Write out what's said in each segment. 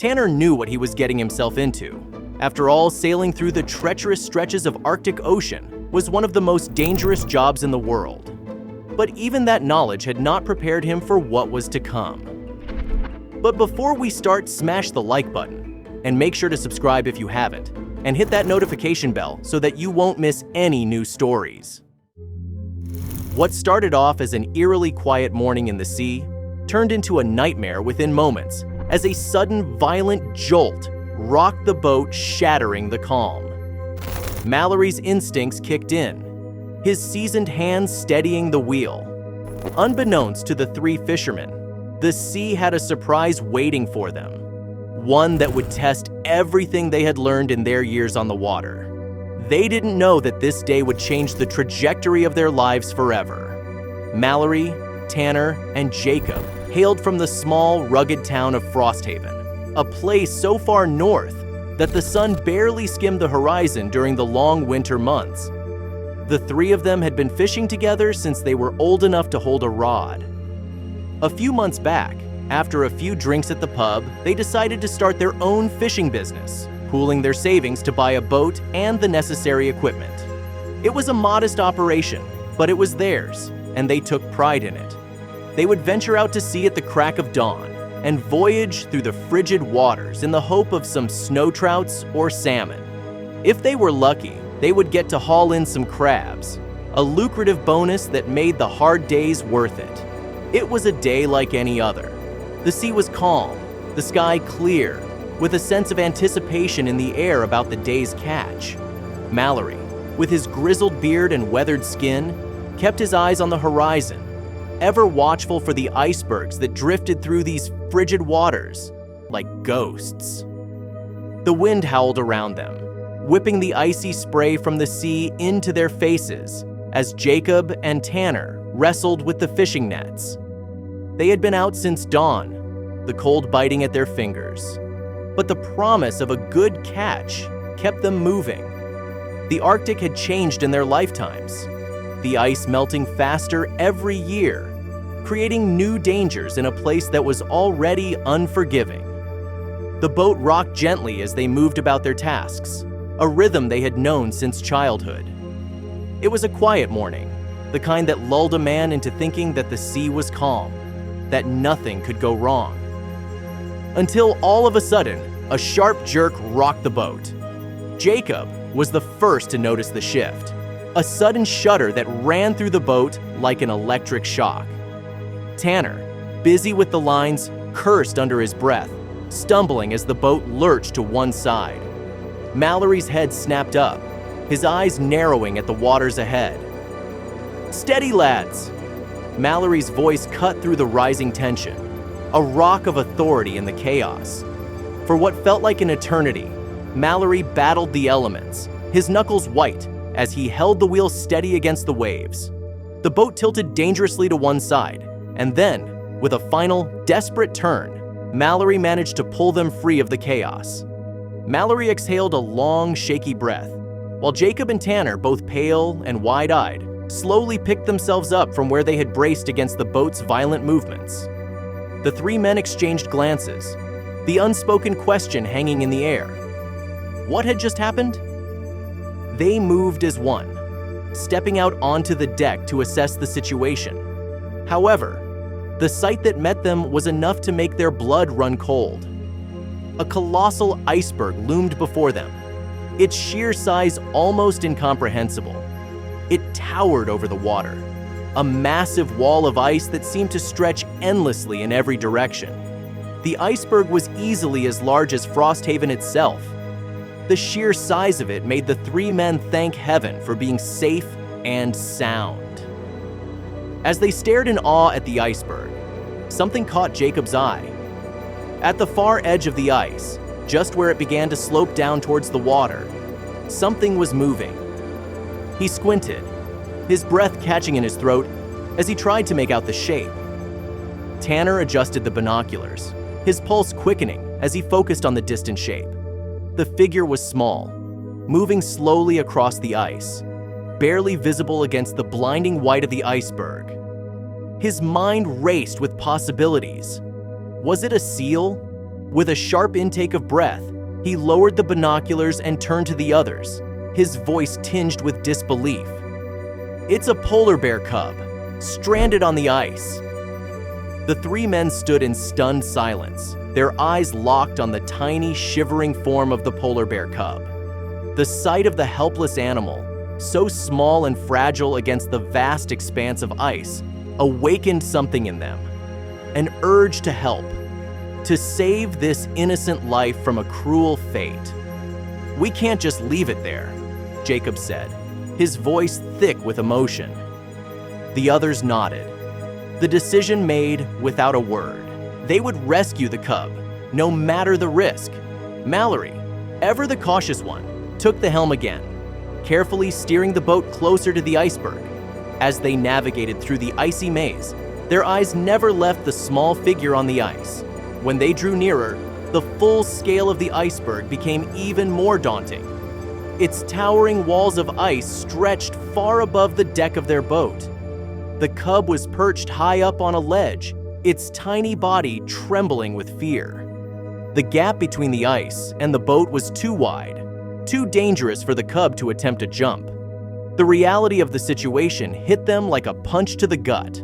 Tanner knew what he was getting himself into. After all, sailing through the treacherous stretches of Arctic Ocean was one of the most dangerous jobs in the world. But even that knowledge had not prepared him for what was to come. But before we start, smash the like button, and make sure to subscribe if you haven't, and hit that notification bell so that you won't miss any new stories. What started off as an eerily quiet morning in the sea turned into a nightmare within moments as a sudden violent jolt rocked the boat, shattering the calm. Mallory's instincts kicked in, his seasoned hands steadying the wheel. Unbeknownst to the three fishermen, the sea had a surprise waiting for them, one that would test everything they had learned in their years on the water. They didn't know that this day would change the trajectory of their lives forever. Mallory, Tanner, and Jacob hailed from the small, rugged town of Frosthaven, a place so far north that the sun barely skimmed the horizon during the long winter months. The three of them had been fishing together since they were old enough to hold a rod. A few months back, after a few drinks at the pub, they decided to start their own fishing business, pooling their savings to buy a boat and the necessary equipment. It was a modest operation, but it was theirs, and they took pride in it. They would venture out to sea at the crack of dawn and voyage through the frigid waters in the hope of some snow trouts or salmon. If they were lucky, they would get to haul in some crabs, a lucrative bonus that made the hard days worth it. It was a day like any other. The sea was calm, the sky clear, with a sense of anticipation in the air about the day's catch. Mallory, with his grizzled beard and weathered skin, kept his eyes on the horizon, ever watchful for the icebergs that drifted through these frigid waters like ghosts. The wind howled around them, whipping the icy spray from the sea into their faces as Jacob and Tanner wrestled with the fishing nets. They had been out since dawn, the cold biting at their fingers. But the promise of a good catch kept them moving. The Arctic had changed in their lifetimes, the ice melting faster every year, creating new dangers in a place that was already unforgiving. The boat rocked gently as they moved about their tasks, a rhythm they had known since childhood. It was a quiet morning, the kind that lulled a man into thinking that the sea was calm, that nothing could go wrong. Until all of a sudden, a sharp jerk rocked the boat. Jacob was the first to notice the shift, a sudden shudder that ran through the boat like an electric shock. Tanner, busy with the lines, cursed under his breath, stumbling as the boat lurched to one side. Mallory's head snapped up, his eyes narrowing at the waters ahead. "Steady, lads!" Mallory's voice cut through the rising tension, a rock of authority in the chaos. For what felt like an eternity, Mallory battled the elements, his knuckles white as he held the wheel steady against the waves. The boat tilted dangerously to one side, and then, with a final, desperate turn, Mallory managed to pull them free of the chaos. Mallory exhaled a long, shaky breath, while Jacob and Tanner, both pale and wide-eyed, slowly picked themselves up from where they had braced against the boat's violent movements. The three men exchanged glances, the unspoken question hanging in the air. What had just happened? They moved as one, stepping out onto the deck to assess the situation. However, the sight that met them was enough to make their blood run cold. A colossal iceberg loomed before them, its sheer size almost incomprehensible. It towered over the water, a massive wall of ice that seemed to stretch endlessly in every direction. The iceberg was easily as large as Frosthaven itself. The sheer size of it made the three men thank heaven for being safe and sound. As they stared in awe at the iceberg, something caught Jacob's eye. At the far edge of the ice, just where it began to slope down towards the water, something was moving. He squinted, his breath catching in his throat as he tried to make out the shape. Tanner adjusted the binoculars, his pulse quickening as he focused on the distant shape. The figure was small, moving slowly across the ice, barely visible against the blinding white of the iceberg. His mind raced with possibilities. Was it a seal? With a sharp intake of breath, he lowered the binoculars and turned to the others, his voice tinged with disbelief. "It's a polar bear cub, stranded on the ice." The three men stood in stunned silence, their eyes locked on the tiny, shivering form of the polar bear cub. The sight of the helpless animal, so small and fragile against the vast expanse of ice, awakened something in them. An urge to help, to save this innocent life from a cruel fate. "We can't just leave it there," Jacob said, his voice thick with emotion. The others nodded. The decision made without a word. They would rescue the cub, no matter the risk. Mallory, ever the cautious one, took the helm again, carefully steering the boat closer to the iceberg. As they navigated through the icy maze, their eyes never left the small figure on the ice. When they drew nearer, the full scale of the iceberg became even more daunting. Its towering walls of ice stretched far above the deck of their boat. The cub was perched high up on a ledge, its tiny body trembling with fear. The gap between the ice and the boat was too wide, too dangerous for the cub to attempt a jump. The reality of the situation hit them like a punch to the gut.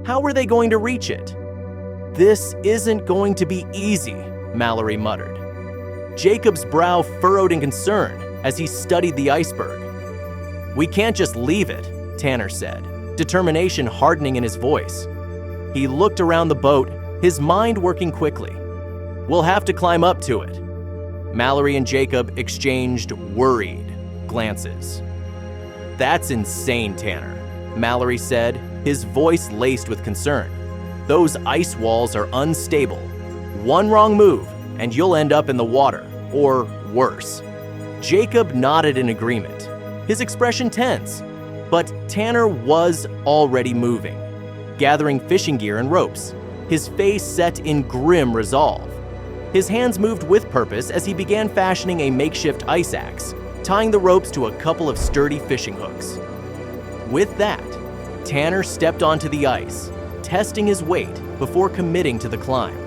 How were they going to reach it? "This isn't going to be easy," Mallory muttered. Jacob's brow furrowed in concern as he studied the iceberg. "We can't just leave it," Tanner said, determination hardening in his voice. He looked around the boat, his mind working quickly. "We'll have to climb up to it." Mallory and Jacob exchanged worried glances. "That's insane, Tanner," Mallory said, his voice laced with concern. "Those ice walls are unstable. One wrong move, and you'll end up in the water, or worse." Jacob nodded in agreement, his expression tense. But Tanner was already moving, gathering fishing gear and ropes, his face set in grim resolve. His hands moved with purpose as he began fashioning a makeshift ice axe, tying the ropes to a couple of sturdy fishing hooks. With that, Tanner stepped onto the ice, testing his weight before committing to the climb.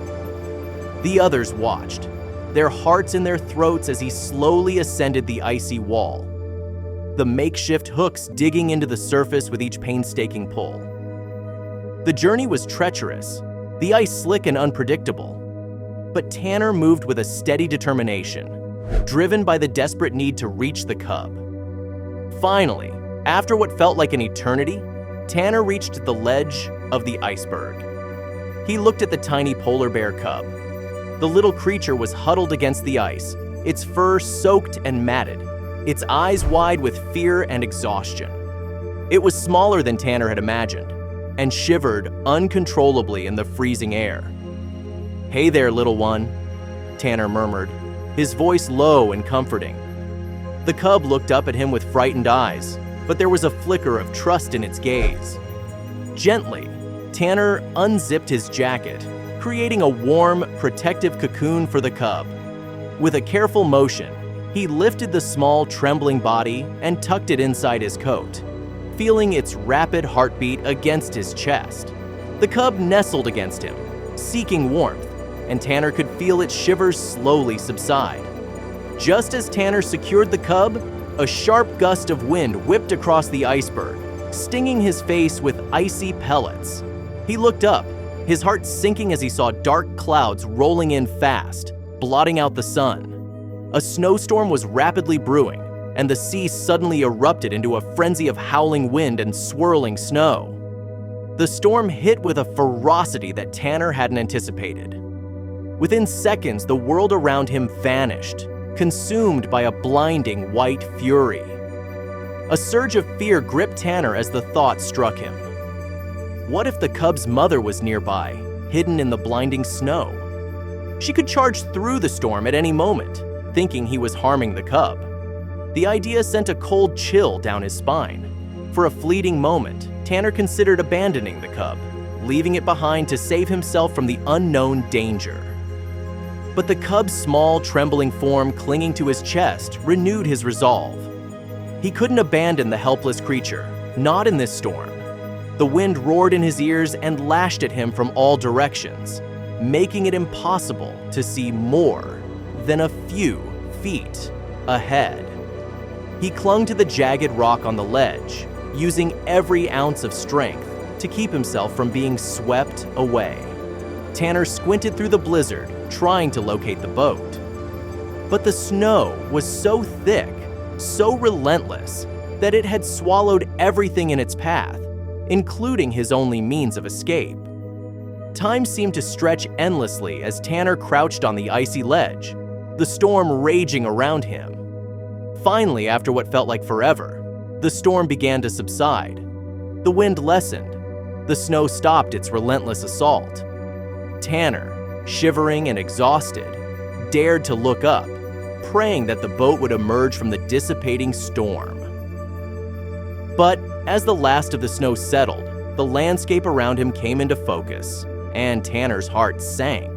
The others watched, their hearts in their throats as he slowly ascended the icy wall, the makeshift hooks digging into the surface with each painstaking pull. The journey was treacherous, the ice slick and unpredictable, but Tanner moved with a steady determination, driven by the desperate need to reach the cub. Finally, after what felt like an eternity, Tanner reached the ledge of the iceberg. He looked at the tiny polar bear cub. The little creature was huddled against the ice, its fur soaked and matted, its eyes wide with fear and exhaustion. It was smaller than Tanner had imagined, and shivered uncontrollably in the freezing air. "Hey there, little one," Tanner murmured, his voice low and comforting. The cub looked up at him with frightened eyes, but there was a flicker of trust in its gaze. Gently, Tanner unzipped his jacket, creating a warm, protective cocoon for the cub. With a careful motion, he lifted the small, trembling body and tucked it inside his coat, feeling its rapid heartbeat against his chest. The cub nestled against him, seeking warmth, and Tanner could feel its shivers slowly subside. Just as Tanner secured the cub, a sharp gust of wind whipped across the iceberg, stinging his face with icy pellets. He looked up, his heart sinking as he saw dark clouds rolling in fast, blotting out the sun. A snowstorm was rapidly brewing, and the sea suddenly erupted into a frenzy of howling wind and swirling snow. The storm hit with a ferocity that Tanner hadn't anticipated. Within seconds, the world around him vanished, consumed by a blinding white fury. A surge of fear gripped Tanner as the thought struck him. What if the cub's mother was nearby, hidden in the blinding snow? She could charge through the storm at any moment, thinking he was harming the cub. The idea sent a cold chill down his spine. For a fleeting moment, Tanner considered abandoning the cub, leaving it behind to save himself from the unknown danger. But the cub's small, trembling form clinging to his chest renewed his resolve. He couldn't abandon the helpless creature, not in this storm. The wind roared in his ears and lashed at him from all directions. making it impossible to see more than a few feet ahead. He clung to the jagged rock on the ledge, using every ounce of strength to keep himself from being swept away. Tanner squinted through the blizzard, trying to locate the boat. But the snow was so thick, so relentless, that it had swallowed everything in its path, including his only means of escape. Time seemed to stretch endlessly as Tanner crouched on the icy ledge, the storm raging around him. Finally, after what felt like forever, the storm began to subside. The wind lessened. The snow stopped its relentless assault. Tanner, shivering and exhausted, dared to look up, praying that the boat would emerge from the dissipating storm. But as the last of the snow settled, the landscape around him came into focus, and Tanner's heart sank.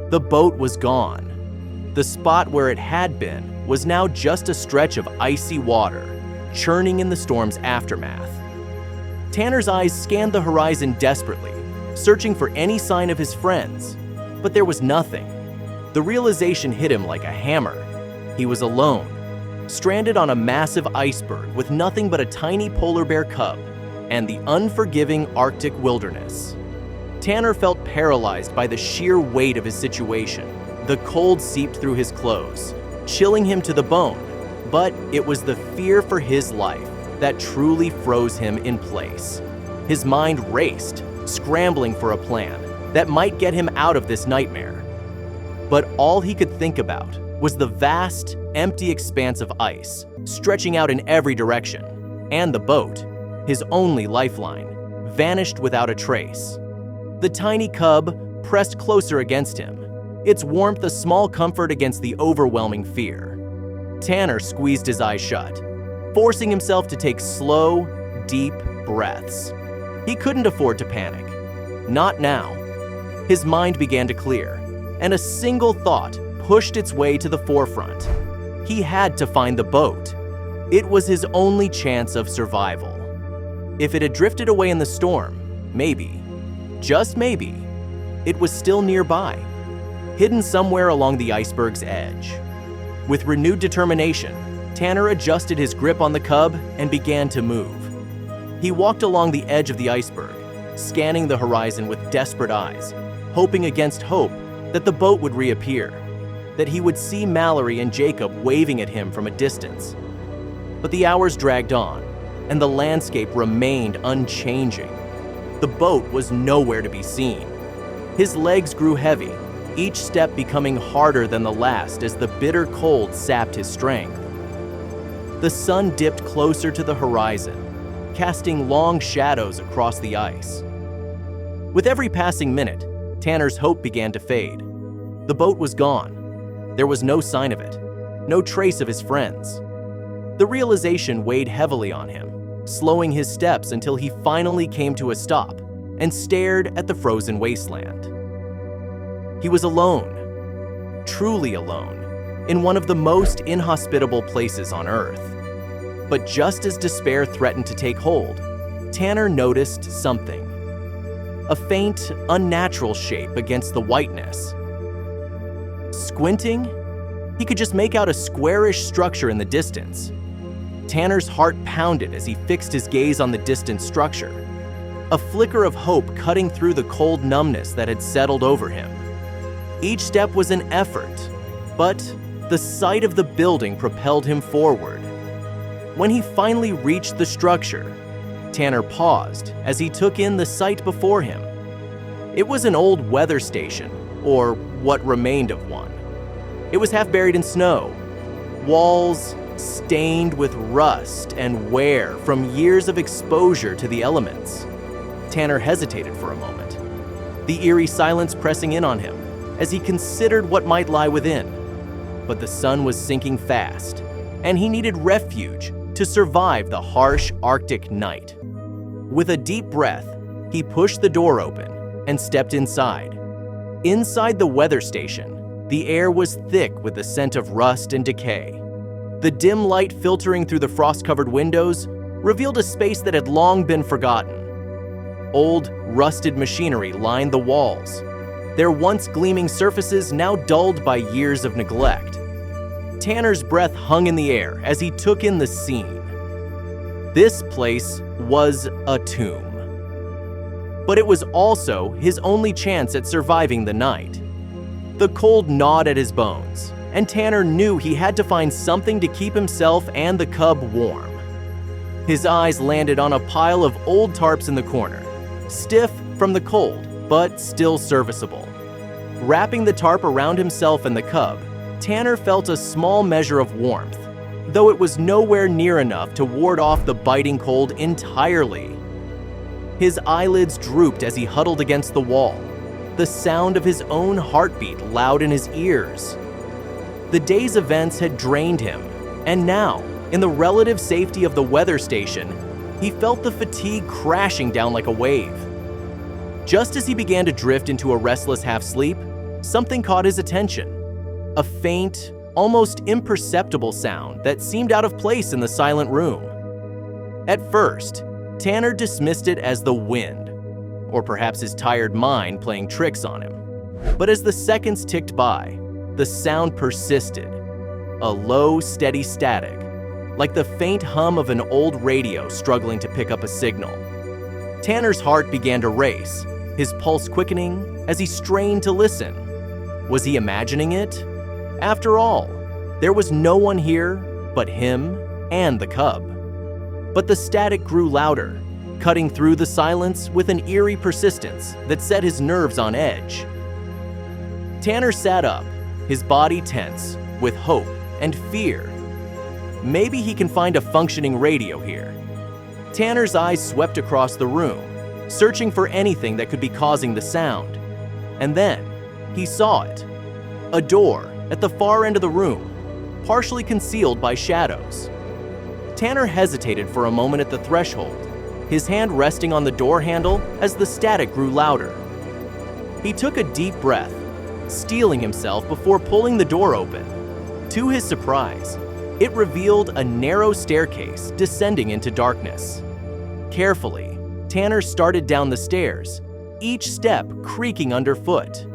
The boat was gone. The spot where it had been was now just a stretch of icy water, churning in the storm's aftermath. Tanner's eyes scanned the horizon desperately, searching for any sign of his friends, but there was nothing. The realization hit him like a hammer. He was alone, stranded on a massive iceberg with nothing but a tiny polar bear cub and the unforgiving Arctic wilderness. Tanner felt paralyzed by the sheer weight of his situation. The cold seeped through his clothes, chilling him to the bone, but it was the fear for his life that truly froze him in place. His mind raced, scrambling for a plan that might get him out of this nightmare. But all he could think about was the vast, empty expanse of ice, stretching out in every direction, and the boat, his only lifeline, vanished without a trace. The tiny cub pressed closer against him, its warmth a small comfort against the overwhelming fear. Tanner squeezed his eyes shut, forcing himself to take slow, deep breaths. He couldn't afford to panic. Not now. His mind began to clear, and a single thought pushed its way to the forefront. He had to find the boat. It was his only chance of survival. If it had drifted away in the storm, maybe, just maybe, it was still nearby, hidden somewhere along the iceberg's edge. With renewed determination, Tanner adjusted his grip on the cub and began to move. He walked along the edge of the iceberg, scanning the horizon with desperate eyes, hoping against hope that the boat would reappear, that he would see Mallory and Jacob waving at him from a distance. But the hours dragged on, and the landscape remained unchanging. The boat was nowhere to be seen. His legs grew heavy, each step becoming harder than the last as the bitter cold sapped his strength. The sun dipped closer to the horizon, casting long shadows across the ice. With every passing minute, Tanner's hope began to fade. The boat was gone. There was no sign of it, no trace of his friends. The realization weighed heavily on him, slowing his steps until he finally came to a stop and stared at the frozen wasteland. He was alone, truly alone, in one of the most inhospitable places on Earth. But just as despair threatened to take hold, Tanner noticed something. A faint, unnatural shape against the whiteness. Squinting, he could just make out a squarish structure in the distance. Tanner's heart pounded as he fixed his gaze on the distant structure, a flicker of hope cutting through the cold numbness that had settled over him. Each step was an effort, but the sight of the building propelled him forward. When he finally reached the structure, Tanner paused as he took in the sight before him. It was an old weather station, or what remained of one. It was half buried in snow, walls stained with rust and wear from years of exposure to the elements. Tanner hesitated for a moment, the eerie silence pressing in on him as he considered what might lie within. But the sun was sinking fast, and he needed refuge to survive the harsh Arctic night. With a deep breath, he pushed the door open and stepped inside. Inside the weather station, the air was thick with the scent of rust and decay. The dim light filtering through the frost-covered windows revealed a space that had long been forgotten. Old, rusted machinery lined the walls. their once gleaming surfaces now dulled by years of neglect. Tanner's breath hung in the air as he took in the scene. This place was a tomb. But it was also his only chance at surviving the night. The cold gnawed at his bones, and Tanner knew he had to find something to keep himself and the cub warm. His eyes landed on a pile of old tarps in the corner, stiff from the cold, but still serviceable. Wrapping the tarp around himself and the cub, Tanner felt a small measure of warmth, though it was nowhere near enough to ward off the biting cold entirely. His eyelids drooped as he huddled against the wall, the sound of his own heartbeat loud in his ears. The day's events had drained him, and now, in the relative safety of the weather station, he felt the fatigue crashing down like a wave. Just as he began to drift into a restless half-sleep, something caught his attention. A faint, almost imperceptible sound that seemed out of place in the silent room. At first, Tanner dismissed it as the wind, or perhaps his tired mind playing tricks on him. But as the seconds ticked by, the sound persisted, a low, steady static, like the faint hum of an old radio struggling to pick up a signal. Tanner's heart began to race, his pulse quickening as he strained to listen. Was he imagining it? After all, there was no one here but him and the cub. But the static grew louder, cutting through the silence with an eerie persistence that set his nerves on edge. Tanner sat up, his body tense with hope and fear. Maybe he can find a functioning radio here. Tanner's eyes swept across the room, searching for anything that could be causing the sound. And then, he saw it. A door at the far end of the room, partially concealed by shadows. Tanner hesitated for a moment at the threshold, his hand resting on the door handle as the static grew louder. He took a deep breath, steeling himself before pulling the door open. To his surprise, it revealed a narrow staircase descending into darkness. Carefully, Tanner started down the stairs, each step creaking underfoot.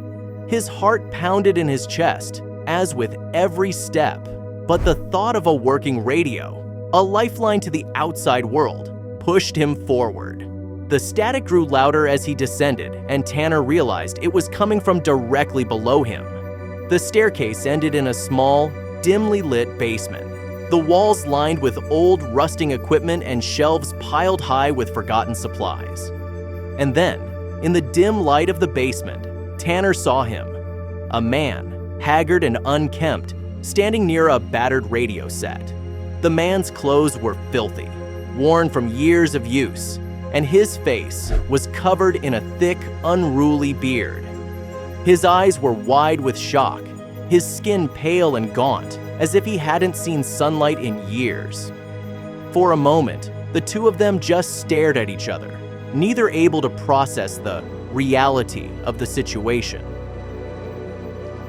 His heart pounded in his chest, as with every step. But the thought of a working radio, a lifeline to the outside world, pushed him forward. The static grew louder as he descended, and Tanner realized it was coming from directly below him. The staircase ended in a small, dimly lit basement, the walls lined with old, rusting equipment and shelves piled high with forgotten supplies. And then, in the dim light of the basement, Tanner saw him, a man, haggard and unkempt, standing near a battered radio set. The man's clothes were filthy, worn from years of use, and his face was covered in a thick, unruly beard. His eyes were wide with shock, his skin pale and gaunt, as if he hadn't seen sunlight in years. For a moment, the two of them just stared at each other, neither able to process the reality of the situation.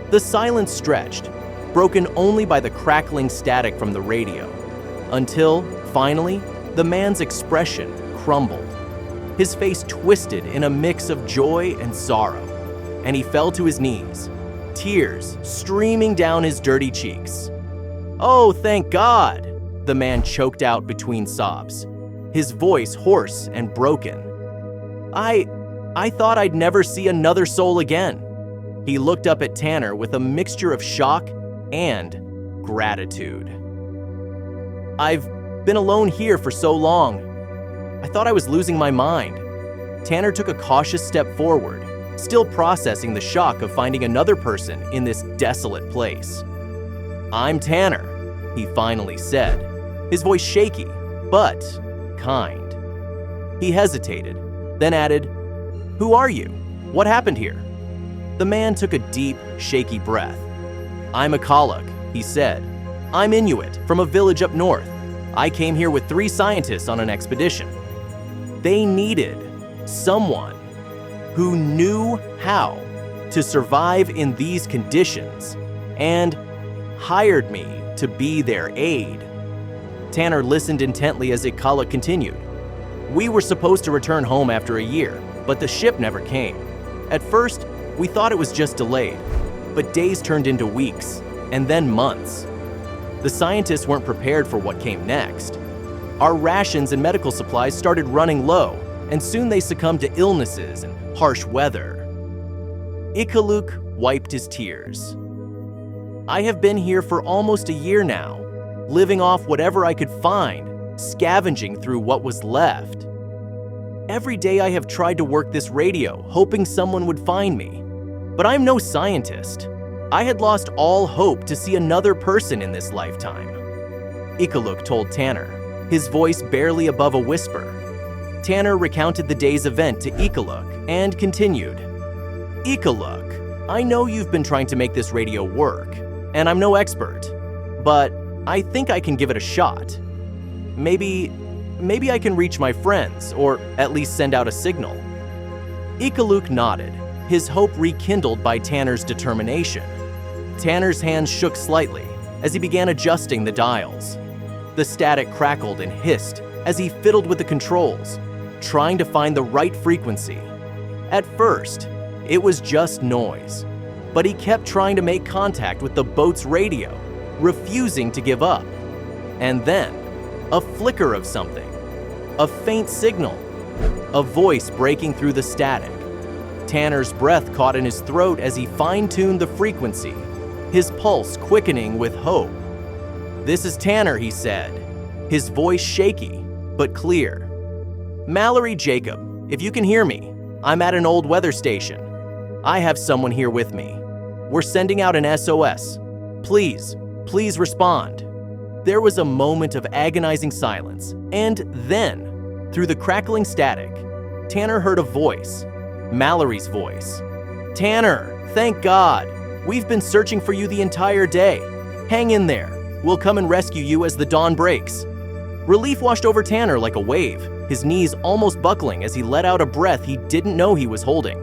The silence stretched, broken only by the crackling static from the radio, until, finally, the man's expression crumbled. His face twisted in a mix of joy and sorrow, and he fell to his knees, tears streaming down his dirty cheeks. "Oh, thank God!" the man choked out between sobs, his voice hoarse and broken. I thought I'd never see another soul again." He looked up at Tanner with a mixture of shock and gratitude. "I've been alone here for so long. I thought I was losing my mind." Tanner took a cautious step forward, still processing the shock of finding another person in this desolate place. "I'm Tanner," he finally said, his voice shaky, but kind. He hesitated, then added, "Who are you? What happened here?" The man took a deep, shaky breath. "I'm a Kaluk," he said. "I'm Inuit from a village up north. I came here with 3 scientists on an expedition. They needed someone who knew how to survive in these conditions and hired me to be their aid." Tanner listened intently as Ikala continued. "We were supposed to return home after a year, but the ship never came. At first, We thought it was just delayed, but days turned into weeks, and then months. The scientists weren't prepared for what came next. Our rations and medical supplies started running low, and soon they succumbed to illnesses and harsh weather. Iqaluq wiped his tears. I have been here for almost a year now, living off whatever I could find, scavenging through what was left. Every day I have tried to work this radio, hoping someone would find me. But I'm no scientist. I had lost all hope to see another person in this lifetime. Iqaluq told Tanner, his voice barely above a whisper. Tanner recounted the day's event to Iqaluq and continued. Iqaluq, I know you've been trying to make this radio work, and I'm no expert, but I think I can give it a shot. Maybe I can reach my friends, or at least send out a signal. Iqaluq nodded, his hope rekindled by Tanner's determination. Tanner's hands shook slightly as he began adjusting the dials. The static crackled and hissed as he fiddled with the controls, trying to find the right frequency. At first, it was just noise, but he kept trying to make contact with the boat's radio, refusing to give up. And then, a flicker of something, a faint signal, a voice breaking through the static. Tanner's breath caught in his throat as he fine-tuned the frequency, his pulse quickening with hope. "This is Tanner," he said, his voice shaky but clear. "Mallory Jacob, if you can hear me, I'm at an old weather station. I have someone here with me. We're sending out an SOS. Please respond." There was a moment of agonizing silence, and then, through the crackling static, Tanner heard a voice, Mallory's voice. "Tanner, thank God. We've been searching for you the entire day. Hang in there. We'll come and rescue you as the dawn breaks." Relief washed over Tanner like a wave, his knees almost buckling as he let out a breath he didn't know he was holding.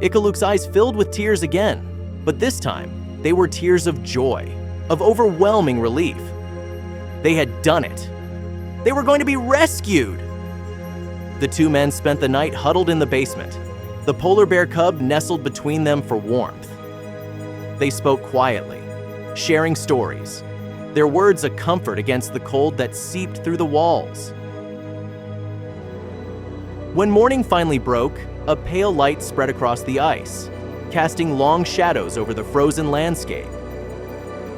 Iqaluq's eyes filled with tears again, but this time, they were tears of joy, of overwhelming relief. They had done it. They were going to be rescued! The two men spent the night huddled in the basement, the polar bear cub nestled between them for warmth. They spoke quietly, sharing stories, their words a comfort against the cold that seeped through the walls. When morning finally broke, a pale light spread across the ice, casting long shadows over the frozen landscape.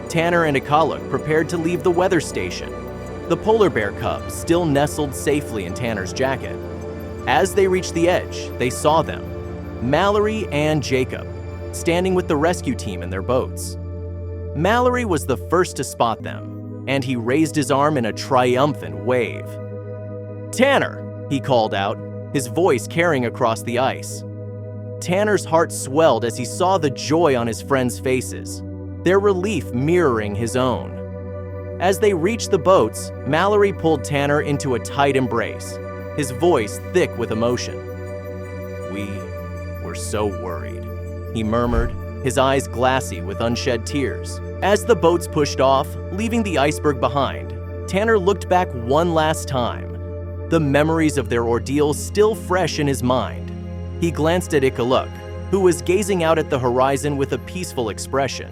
Tanner and Iqaluq prepared to leave the weather station, the polar bear cub still nestled safely in Tanner's jacket. As they reached the edge, they saw them, Mallory and Jacob, standing with the rescue team in their boats. Mallory was the first to spot them, and he raised his arm in a triumphant wave. "Tanner!" he called out, his voice carrying across the ice. Tanner's heart swelled as he saw the joy on his friends' faces, their relief mirroring his own. As they reached the boats, Mallory pulled Tanner into a tight embrace, his voice thick with emotion. "We were so worried," he murmured, his eyes glassy with unshed tears. As the boats pushed off, leaving the iceberg behind, Tanner looked back one last time, the memories of their ordeal still fresh in his mind. He glanced at Iqaluq, who was gazing out at the horizon with a peaceful expression.